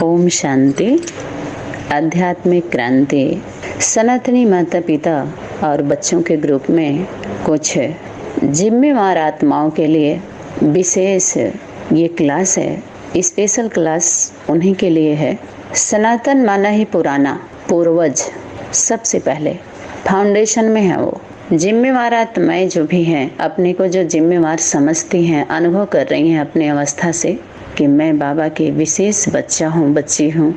ओम शांति। आध्यात्मिक क्रांति। सनातनी माता पिता और बच्चों के ग्रुप में कुछ जिम्मेवार आत्माओं के लिए विशेष ये क्लास है। स्पेशल क्लास उन्हीं के लिए है। सनातन माना ही पुराना, पूर्वज सबसे पहले फाउंडेशन में है। वो जिम्मेवार आत्माएं जो भी हैं, अपने को जो जिम्मेवार समझती हैं, अनुभव कर रही हैं अपनी अवस्था से कि मैं बाबा के विशेष बच्चा हूँ, बच्ची हूँ,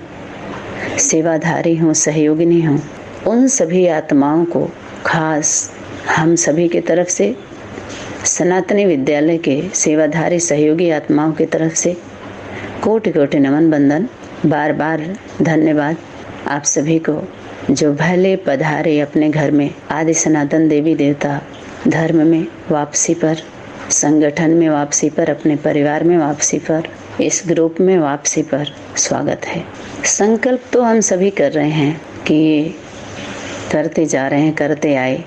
सेवाधारी हूँ, सहयोगिनी हूँ। उन सभी आत्माओं को खास हम सभी की तरफ से, सनातनी विद्यालय के सेवाधारी सहयोगी आत्माओं की तरफ से कोटि कोटि नमन बंदन, बार बार धन्यवाद आप सभी को जो भले पधारे अपने घर में आदि सनातन देवी देवता धर्म में वापसी पर, संगठन में वापसी पर, अपने परिवार में वापसी पर, इस ग्रुप में वापसी पर स्वागत है। संकल्प तो हम सभी कर रहे हैं कि करते जा रहे हैं, करते आए,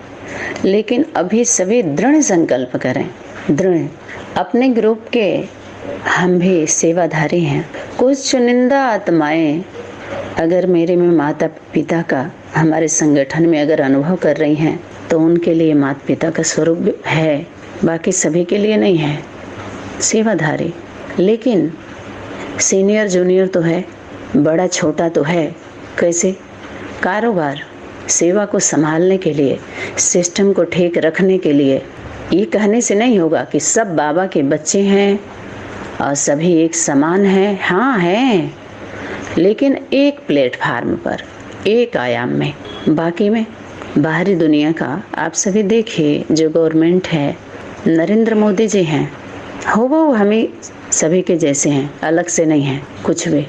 लेकिन अभी सभी दृढ़ संकल्प करें। दृढ़ अपने ग्रुप के हम भी सेवाधारी हैं। कुछ चुनिंदा आत्माएं अगर मेरे में माता पिता का हमारे संगठन में अगर अनुभव कर रही हैं तो उनके लिए माता पिता का स्वरूप है, बाकी सभी के लिए नहीं है। सेवाधारी, लेकिन सीनियर जूनियर तो है, बड़ा छोटा तो है। कैसे? कारोबार, सेवा को संभालने के लिए, सिस्टम को ठीक रखने के लिए। ये कहने से नहीं होगा कि सब बाबा के बच्चे हैं और सभी एक समान हैं। हाँ हैं, लेकिन एक प्लेटफार्म पर, एक आयाम में। बाकी में बाहरी दुनिया का आप सभी देखिए, जो गवर्नमेंट है, नरेंद्र मोदी जी हैं, वो हमें सभी के जैसे हैं, अलग से नहीं हैं कुछ भी।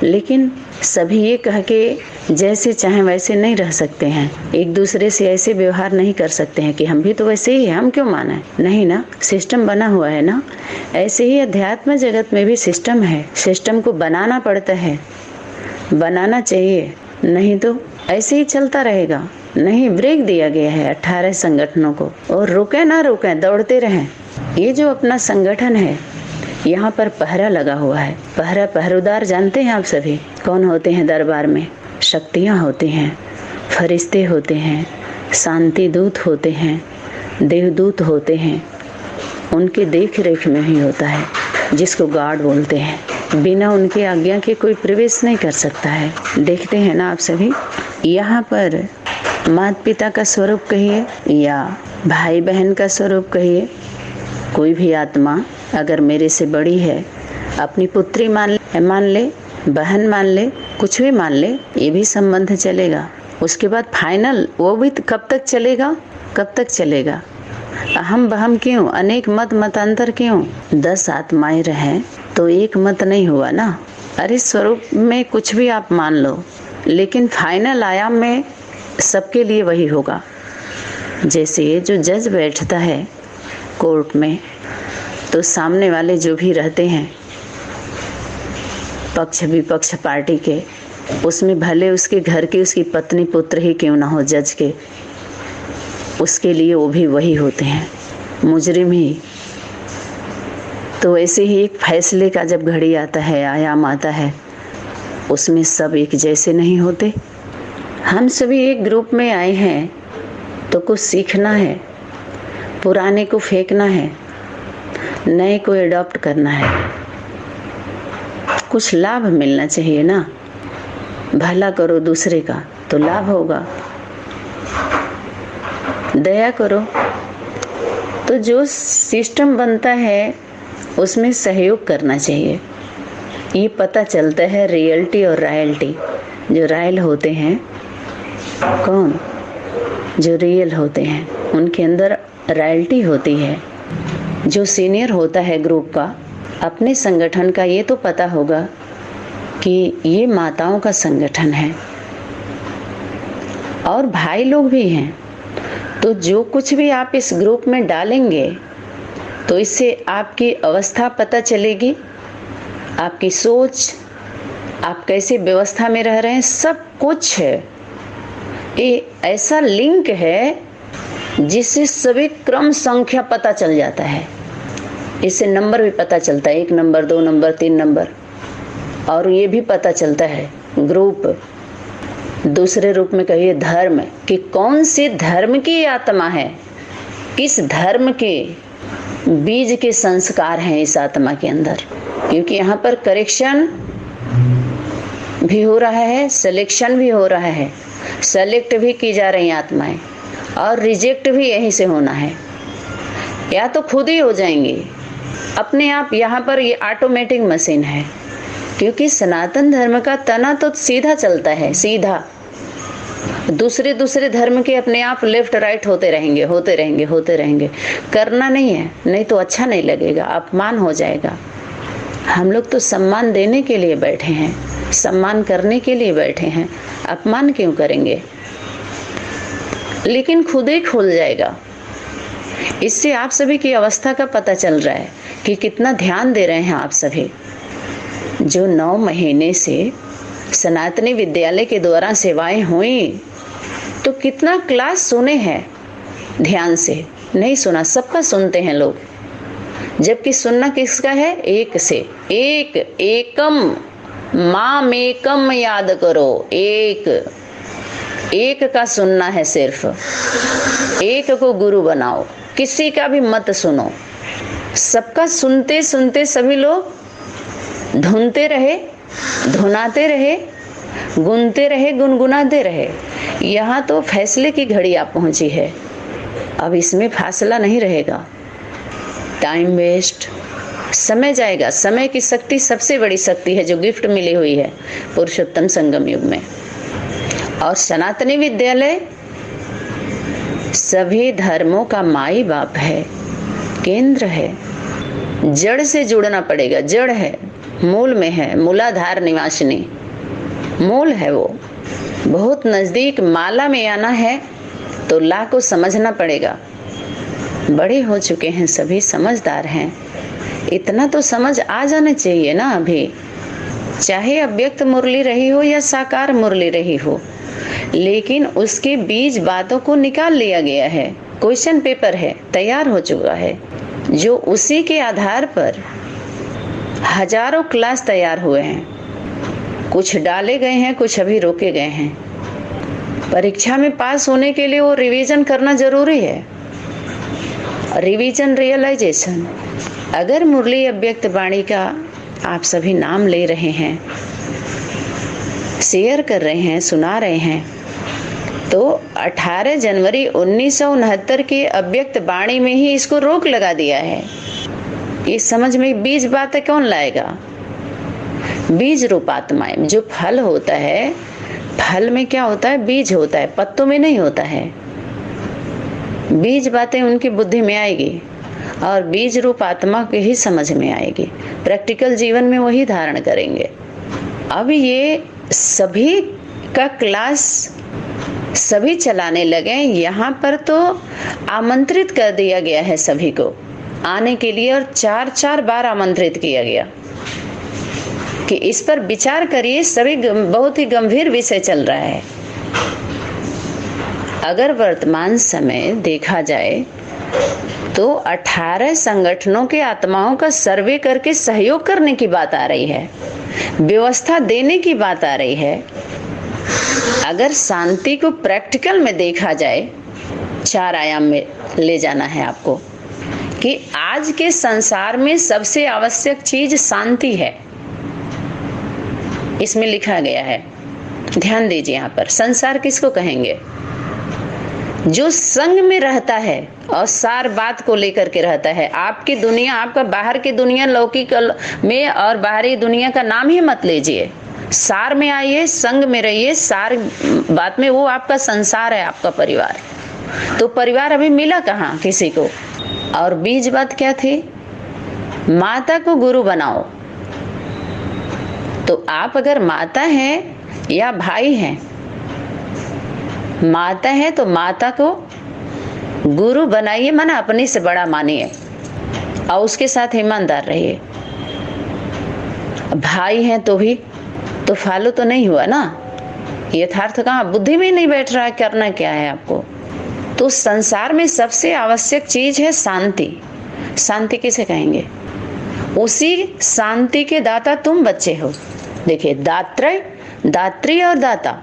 लेकिन सभी ये कह के जैसे चाहें वैसे नहीं रह सकते हैं, एक दूसरे से ऐसे व्यवहार नहीं कर सकते हैं कि हम भी तो वैसे ही हैं, हम क्यों माने। नहीं ना, सिस्टम बना हुआ है ना। ऐसे ही अध्यात्म जगत में भी सिस्टम है, सिस्टम को बनाना पड़ता है, बनाना चाहिए, नहीं तो ऐसे ही चलता रहेगा। नहीं, ब्रेक दिया गया है 18 संगठनों को, और रुके ना रुके, दौड़ते रहें। ये जो अपना संगठन है, यहाँ पर पहरा लगा हुआ है। पहरेदार जानते हैं आप सभी कौन होते हैं? दरबार में शक्तियाँ होती हैं, फरिश्ते होते हैं, शांति दूत होते हैं, देवदूत होते हैं। उनके देख रेख में ही होता है, जिसको गार्ड बोलते हैं। बिना उनकी आज्ञा के कोई प्रवेश नहीं कर सकता है। देखते हैं ना आप सभी, यहाँ पर माता पिता का स्वरूप कहिए या भाई बहन का स्वरूप कहिए, कोई भी आत्मा अगर मेरे से बड़ी है, अपनी पुत्री मान ले, बहन मान ले, कुछ भी मान ले, ये भी संबंध चलेगा। उसके बाद फाइनल वो भी कब तक चलेगा? कब तक चलेगा? अहम बहम क्यों? अनेक मतांतर क्यों? 10 आत्माएं रहें तो एक मत नहीं हुआ ना। अरे स्वरूप में कुछ भी आप मान लो, लेकिन फाइनल आयाम में सबके लिए वही होगा। जैसे जो जज बैठता है कोर्ट में, तो सामने वाले जो भी रहते हैं पक्ष विपक्ष पार्टी के, उसमें भले उसके घर की उसकी पत्नी पुत्र ही क्यों ना हो जज के, उसके लिए वो भी वही होते हैं, मुजरिम ही। तो ऐसे ही एक फैसले का जब घड़ी आता है, आयाम आता है, उसमें सब एक जैसे नहीं होते। हम सभी एक ग्रुप में आए हैं तो कुछ सीखना है, पुराने को फेंकना है, नए को एडॉप्ट करना है। कुछ लाभ मिलना चाहिए ना। भला करो दूसरे का तो लाभ होगा, दया करो तो जो सिस्टम बनता है उसमें सहयोग करना चाहिए। ये पता चलता है रियलिटी और रॉयल्टी। जो रॉयल होते हैं, कौन? जो रियल होते हैं, उनके अंदर रॉयल्टी होती है। जो सीनियर होता है ग्रुप का, अपने संगठन का, ये तो पता होगा कि ये माताओं का संगठन है और भाई लोग भी हैं। तो जो कुछ भी आप इस ग्रुप में डालेंगे तो इससे आपकी अवस्था पता चलेगी, आपकी सोच, आप कैसे व्यवस्था में रह रहे हैं, सब कुछ है। ये ऐसा लिंक है जिससे सभी क्रम संख्या पता चल जाता है। इससे नंबर भी पता चलता है, 1 नंबर, 2 नंबर, 3 नंबर। और ये भी पता चलता है ग्रुप, दूसरे रूप में कहिए धर्म, कि कौन सी धर्म की आत्मा है, किस धर्म के बीज के संस्कार हैं इस आत्मा के अंदर। क्योंकि यहाँ पर करेक्शन भी हो रहा है, सिलेक्शन भी हो रहा है, सेलेक्ट भी की जा रही आत्माएं, और रिजेक्ट भी यहीं से होना है। या तो खुद ही हो जाएंगी अपने आप, यहाँ पर ये ऑटोमेटिक मशीन है। क्योंकि सनातन धर्म का तना तो सीधा चलता है, सीधा। दूसरे धर्म के अपने आप लेफ्ट राइट होते रहेंगे। करना नहीं है, नहीं तो अच्छा नहीं लगेगा, अपमान हो जाएगा। हम लोग तो सम्मान देने के लिए बैठे हैं, सम्मान करने के लिए बैठे हैं, अपमान क्यों करेंगे? लेकिन खुद ही खुल जाएगा। इससे आप सभी की अवस्था का पता चल रहा है कि कितना ध्यान दे रहे हैं आप सभी। जो 9 महीने से सनातनी विद्यालय के द्वारा सेवाएं हुई, तो कितना क्लास सुने हैं ध्यान से? नहीं सुना, सबका सुनते हैं लोग। जबकि सुनना किसका है? एक से, एकम माम एकम याद करो। एक का सुनना है, सिर्फ एक को गुरु बनाओ, किसी का भी मत सुनो। सबका सुनते सुनते सभी लोग धुनते रहे, धुनाते रहे, गुनते रहे, गुनगुनाते रहे। यहाँ तो फैसले की घड़ी आप पहुंची है। अब इसमें फासला नहीं रहेगा। टाइम वेस्ट, समय जाएगा। समय की शक्ति सबसे बड़ी शक्ति है जो गिफ्ट मिली हुई है पुरुषोत्तम संगम युग में। और सनातनी विद्यालय सभी धर्मों का माई बाप है, केंद्र है। जड़ से जुड़ना पड़ेगा, जड़ है, मूल में है, मूलाधार निवासिनी मूल है वो। बहुत नजदीक माला में आना है तो ला को समझना पड़ेगा। बड़े हो चुके हैं सभी, समझदार हैं, इतना तो समझ आ जाना चाहिए ना अभी। चाहे अव्यक्त मुरली रही हो या साकार मुरली रही हो, लेकिन उसके बीज बातों को निकाल लिया गया है। क्वेश्चन पेपर है, तैयार हो चुका है, जो उसी के आधार पर हजारों क्लास तैयार हुए हैं। कुछ डाले गए हैं, कुछ अभी रोके गए हैं। परीक्षा में पास होने के लिए वो रिवीजन करना जरूरी है। Revision, realization. अगर मुरली अव्यक्त वाणी का आप सभी नाम ले रहे हैं, शेयर कर रहे हैं, सुना रहे हैं, तो 18 जनवरी 1969 के अव्यक्त वाणी में ही इसको रोक लगा दिया है। ये समझ में बीज बातें कौन लाएगा? बीज रूप आत्माएं। जो फल होता है, फल में क्या होता है? बीज होता है, पत्तों में नहीं होता है। बीज बातें उनकी बुद्धि में आएगी और बीज रूप आत्मा के ही समझ में आएगी। प्रैक्टिकल जीवन में वही धारण करेंगे। अब ये सभी का क्लास सभी चलाने लगे। यहाँ पर तो आमंत्रित कर दिया गया है सभी को आने के लिए, और 4 बार आमंत्रित किया गया कि इस पर विचार करिए। सभी बहुत ही गंभीर विषय चल रहा है। अगर वर्तमान समय देखा जाए तो 18 संगठनों के आत्माओं का सर्वे करके सहयोग करने की बात आ रही है, व्यवस्था देने की बात आ रही है। अगर शांति को प्रैक्टिकल में देखा जाए, 4 आयाम में ले जाना है आपको कि आज के संसार में सबसे आवश्यक चीज शांति है। इसमें लिखा गया है, ध्यान दीजिए। यहाँ पर संसार किसको कहेंगे? जो संग में रहता है और सार बात को लेकर के रहता है। आपकी दुनिया, आपका बाहर की दुनिया लौकिक में और बाहरी दुनिया का नाम ही मत लीजिए। सार में आइए, संग में रहिए, सार बात में। वो आपका संसार है, आपका परिवार। तो परिवार अभी मिला कहाँ किसी को? और बीज बात क्या थी? माता को गुरु बनाओ। तो आप अगर माता हैं या भाई हैं, माता है तो माता को गुरु बनाइए, माना अपने से बड़ा मानिए और उसके साथ ईमानदार रहिए। भाई हैं तो भी तो फॉलो तो नहीं हुआ ना, यथार्थ कहाँ बुद्धि में नहीं बैठ रहा है। करना क्या है आपको? तो संसार में सबसे आवश्यक चीज है शांति। शांति किसे कहेंगे? उसी शांति के दाता तुम बच्चे हो। देखिए, दात्रय, दात्री और दाता,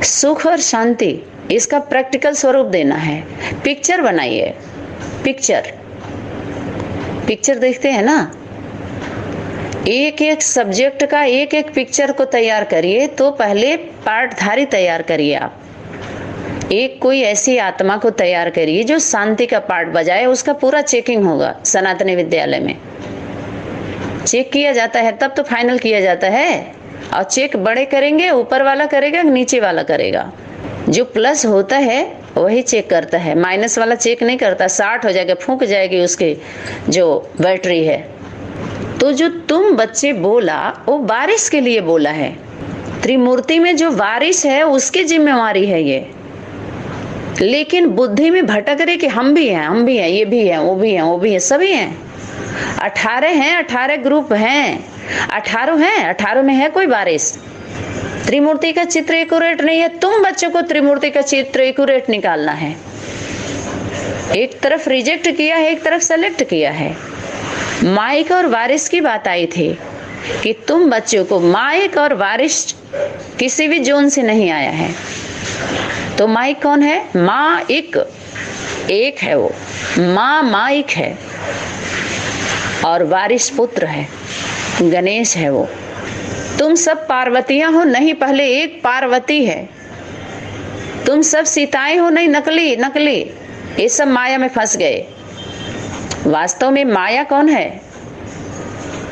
सुख और शांति, इसका प्रैक्टिकल स्वरूप देना है। पिक्चर बनाइए, पिक्चर देखते हैं ना, एक एक सब्जेक्ट का एक एक पिक्चर को तैयार करिए। तो पहले पाठधारी तैयार करिए आप, एक कोई ऐसी आत्मा को तैयार करिए जो शांति का पाठ बजाए। उसका पूरा चेकिंग होगा सनातनी विद्यालय में, चेक किया जाता है, तब तो फाइनल किया जाता है। और चेक बड़े करेंगे, ऊपर वाला करेगा, नीचे वाला करेगा। जो प्लस होता है वही चेक करता है, माइनस वाला चेक नहीं करता। 60 हो जाएगा, फूंक जाएगी उसकी जो बैटरी है। तो जो तुम बच्चे बोला वो बारिश के लिए बोला है। त्रिमूर्ति में जो बारिश है उसकी जिम्मेवारी है ये। लेकिन बुद्धि में भटक रहे कि हम भी हैं, ये भी हैं, वो भी हैं, वो भी हैं, सभी हैं। 18 हैं, 18 ग्रुप हैं, 18 हैं, 18 में है कोई बारिश। त्रिमूर्ति का चित्र एक्यूरेट नहीं है, तुम बच्चों को त्रिमूर्ति का चित्र एक्यूरेट निकालना है। एक तरफ रिजेक्ट किया है, एक तरफ सेलेक्ट किया है। माइक और बारिश की बात आई थी कि तुम बच्चों को माइक और बारिश किसी भी जोन से नहीं आया है। तो माइक कौन है? माँ एक है, वो माँ माइक है, और बारिश पुत्र है, गणेश है वो। तुम सब पार्वतियां हो नहीं, पहले एक पार्वती है। तुम सब सीताएं हो नहीं, नकली। ये सब माया में फंस गए। वास्तव में माया कौन है?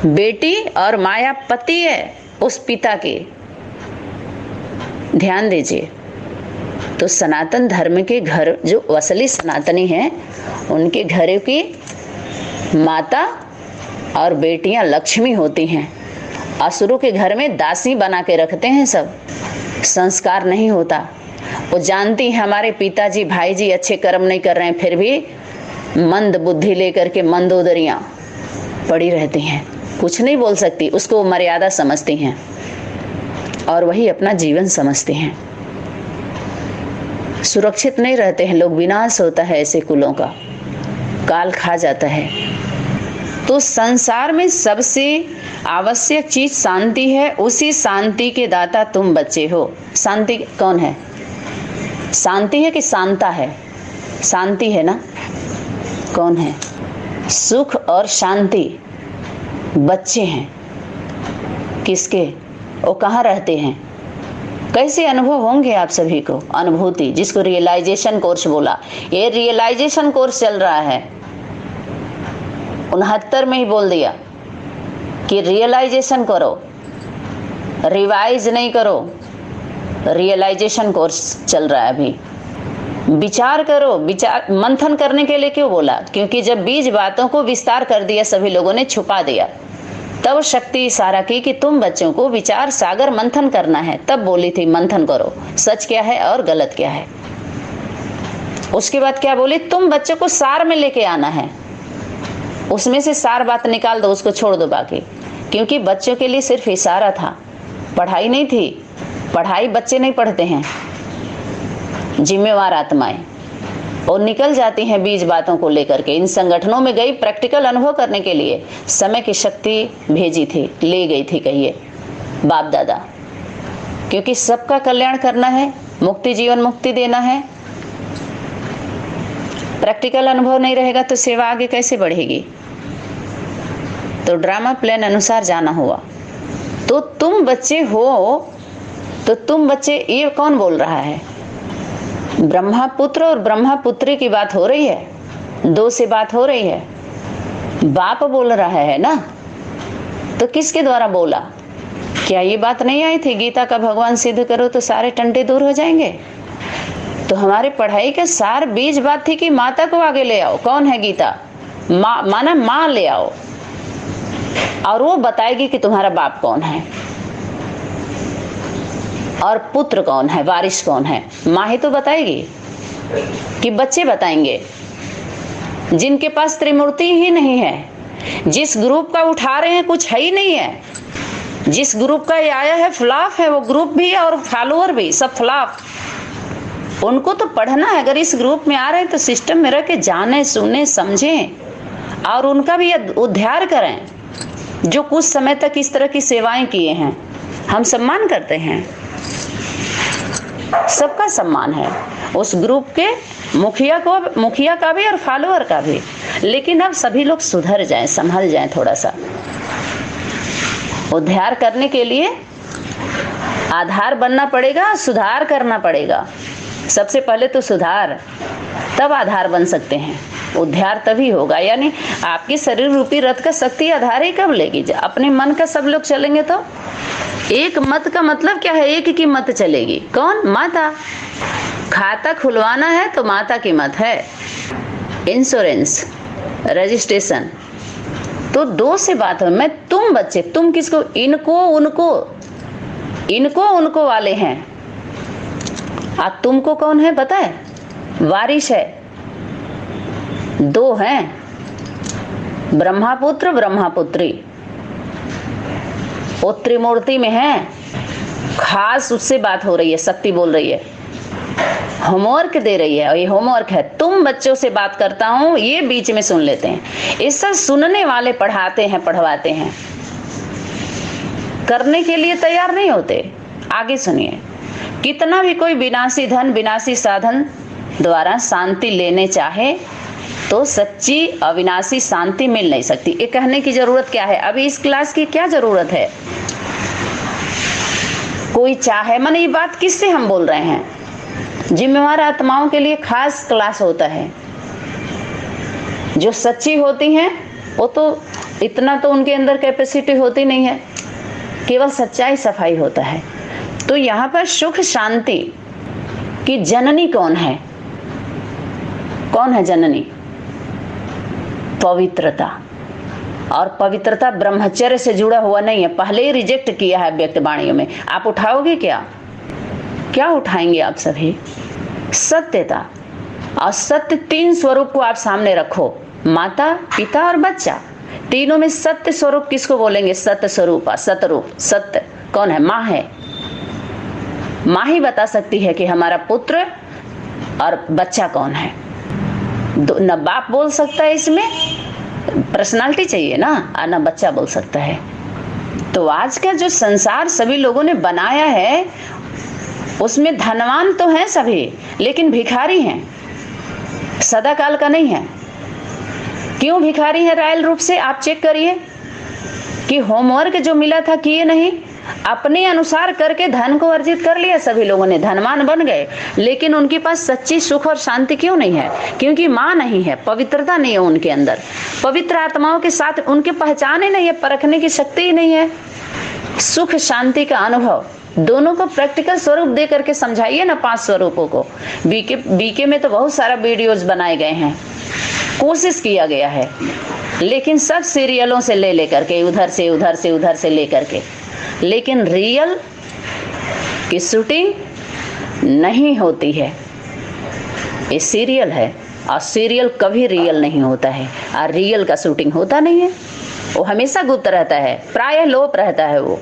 बेटी, और माया पति है उस पिता के। ध्यान दीजिए। तो सनातन धर्म के घर जो असली सनातनी हैं, उनके घरों की माता और बेटियां लक्ष्मी होती हैं। असुरों के घर में दासी बना के रखते हैं सब, संस्कार नहीं होता। वो जानती है हमारे पिताजी भाई जी अच्छे कर्म नहीं कर रहे हैं, फिर भी मंद बुद्धि लेकर के मंदोदरियां पड़ी रहती हैं, कुछ नहीं बोल सकती। उसको वो मर्यादा समझती हैं और वही अपना जीवन समझते हैं। सुरक्षित नहीं रहते हैं लोग, विनाश होता है ऐसे कुलों का, काल खा जाता है। तो संसार में सबसे आवश्यक चीज शांति है। उसी शांति के दाता तुम बच्चे हो। शांति कौन है? शांति है कि शांता है? शांति है ना। कौन है? सुख और शांति बच्चे हैं। किसके? वो कहाँ रहते हैं? कैसे अनुभव होंगे आप सभी को? अनुभूति, जिसको रियलाइजेशन कोर्स बोला। ये रियलाइजेशन कोर्स चल रहा है। 69 में ही बोल दिया कि रियलाइजेशन करो, रिवाइज नहीं करो। रियलाइजेशन कोर्स चल रहा है अभी। विचार करो। विचार मंथन करने के लिए क्यों बोला? क्योंकि जब बीज बातों को विस्तार कर दिया, सभी लोगों ने छुपा दिया, तब शक्ति इशारा की कि तुम बच्चों को विचार सागर मंथन करना है। तब बोली थी मंथन करो, सच क्या है और गलत क्या है। उसके बाद क्या बोली? तुम बच्चों को सार में लेके आना है। उसमें से सार बात निकाल दो, उसको छोड़ दो बाकी। क्योंकि बच्चों के लिए सिर्फ इशारा था, पढ़ाई नहीं थी। पढ़ाई बच्चे नहीं पढ़ते हैं, जिम्मेवार आत्माएं, और निकल जाती हैं बीज बातों को लेकर के। इन संगठनों में गई प्रैक्टिकल अनुभव करने के लिए, समय की शक्ति भेजी थी, ले गई थी कहिए बाप दादा। क्योंकि सबका कल्याण करना है, मुक्ति जीवन मुक्ति देना है। प्रैक्टिकल अनुभव नहीं रहेगा तो सेवा आगे कैसे बढ़ेगी? तो ड्रामा प्लान अनुसार जाना हुआ। तो तुम बच्चे हो, तो तुम बच्चे, ये कौन बोल रहा है? ब्रह्मा पुत्र और ब्रह्मा पुत्री की बात हो रही है, दो से बात हो रही है। बाप बोल रहा है ना, तो किसके द्वारा बोला? क्या ये बात नहीं आई थी गीता का, भगवान सिद्ध करो तो सारे टंटे दूर हो जाएंगे? तो हमारे पढ़ाई का सार बीज बात थी कि माता को आगे ले आओ। कौन है गीता? माँ, माना माँ ले आओ, और वो बताएगी कि तुम्हारा बाप कौन है और पुत्र कौन है, वारिस कौन है। माँ ही तो बताएगी कि बच्चे बताएंगे जिनके पास त्रिमूर्ति ही नहीं है। जिस ग्रुप का उठा रहे हैं कुछ है ही नहीं है। जिस ग्रुप का ये आया है फ्लॉप है, वो ग्रुप भी और फॉलोअर भी सब फ्लॉप। उनको तो पढ़ना है। अगर इस ग्रुप में आ रहे हैं तो सिस्टम में रह के जाने, सुने, समझें और उनका भी उद्धार करें। जो कुछ समय तक इस तरह की सेवाएं किए हैं, हम सम्मान करते हैं, सबका सम्मान है, उस ग्रुप के मुखिया का भी और फॉलोअर का भी। लेकिन अब सभी लोग सुधर जाएं, संभल जाएं, थोड़ा सा उद्धार करने के लिए आधार बनना पड़ेगा, सुधार करना पड़ेगा। सबसे पहले तो सुधार, तब आधार बन सकते हैं। उद्धार तभी होगा, यानी आपकी शरीर रूपी रथ का शक्ति आधार ही कब लेगी? अपने मन का सब लोग चलेंगे तो। एक मत का मतलब क्या है? एक की मत चलेगी। कौन? माता। खाता खुलवाना है तो माता की मत है। इंश्योरेंस, रजिस्ट्रेशन, तो दो से बात हो। मैं तुम बच्चे, तुम किसको? इनको उनको वाले हैं। तुमको कौन है पता है? वारिश है। दो हैं, ब्रह्मापुत्र ब्रह्मापुत्री। वो त्रिमूर्ति में है, खास उससे बात हो रही है, शक्ति बोल रही है, होमवर्क दे रही है। और ये होमवर्क है, तुम बच्चों से बात करता हूं, ये बीच में सुन लेते हैं। इससे सुनने वाले पढ़ाते हैं, पढ़वाते हैं, करने के लिए तैयार नहीं होते। आगे सुनिए। कितना भी कोई विनाशी धन, विनाशी साधन द्वारा शांति लेने चाहे तो सच्ची अविनाशी शांति मिल नहीं सकती। ये कहने की जरूरत क्या है? अभी इस क्लास की क्या जरूरत है? कोई चाहे, माने ये बात किससे हम बोल रहे हैं? जिम्मेवार आत्माओं के लिए खास क्लास होता है। जो सच्ची होती हैं वो तो इतना तो उनके अंदर कैपेसिटी होती नहीं है, केवल सच्चाई सफाई होता है। तो यहाँ पर सुख शांति की जननी कौन है? कौन है जननी? पवित्रता। और पवित्रता ब्रह्मचर्य से जुड़ा हुआ नहीं है, पहले ही रिजेक्ट किया है व्यक्त वाणियों में। आप उठाओगे क्या? क्या उठाएंगे आप सभी? सत्यता। और सत्य तीन स्वरूप को आप सामने रखो, माता, पिता और बच्चा। तीनों में सत्य स्वरूप किसको बोलेंगे? सत्य स्वरूप, सतरूप। सत्य कौन है? माँ है। माँ ही बता सकती है कि हमारा पुत्र और बच्चा कौन है। न बाप बोल सकता है, इसमें पर्सनालिटी चाहिए ना, और न बच्चा बोल सकता है। तो आज का जो संसार सभी लोगों ने बनाया है, उसमें धनवान तो हैं सभी, लेकिन भिखारी हैं, सदा काल का नहीं है। क्यों भिखारी है रायल रूप से? आप चेक करिए कि होमवर्क जो मिला था किए नहीं, अपने अनुसार करके धन को अर्जित कर लिया, सभी लोगों ने धनवान बन गए, लेकिन उनके पास सच्ची सुख और शांति क्यों नहीं है? क्योंकि माँ नहीं है, पवित्रता नहीं है उनके अंदर, पवित्र आत्माओं के साथ उनके पहचान ही नहीं है, परखने की शक्ति ही नहीं है। सुख शांति का अनुभव दोनों को प्रैक्टिकल स्वरूप दे करके समझाइए ना, 5 स्वरूपों को। बीके में तो बहुत सारा वीडियोस बनाए गए हैं, कोशिश किया गया है, लेकिन सब सीरियलों से ले करके, उधर से ले करके, लेकिन रियल की शूटिंग नहीं होती है। ये सीरियल है, और सीरियल कभी रियल नहीं होता है, और रियल का शूटिंग होता नहीं है। वो हमेशा गुप्त रहता है, प्रायः लोप रहता है वो।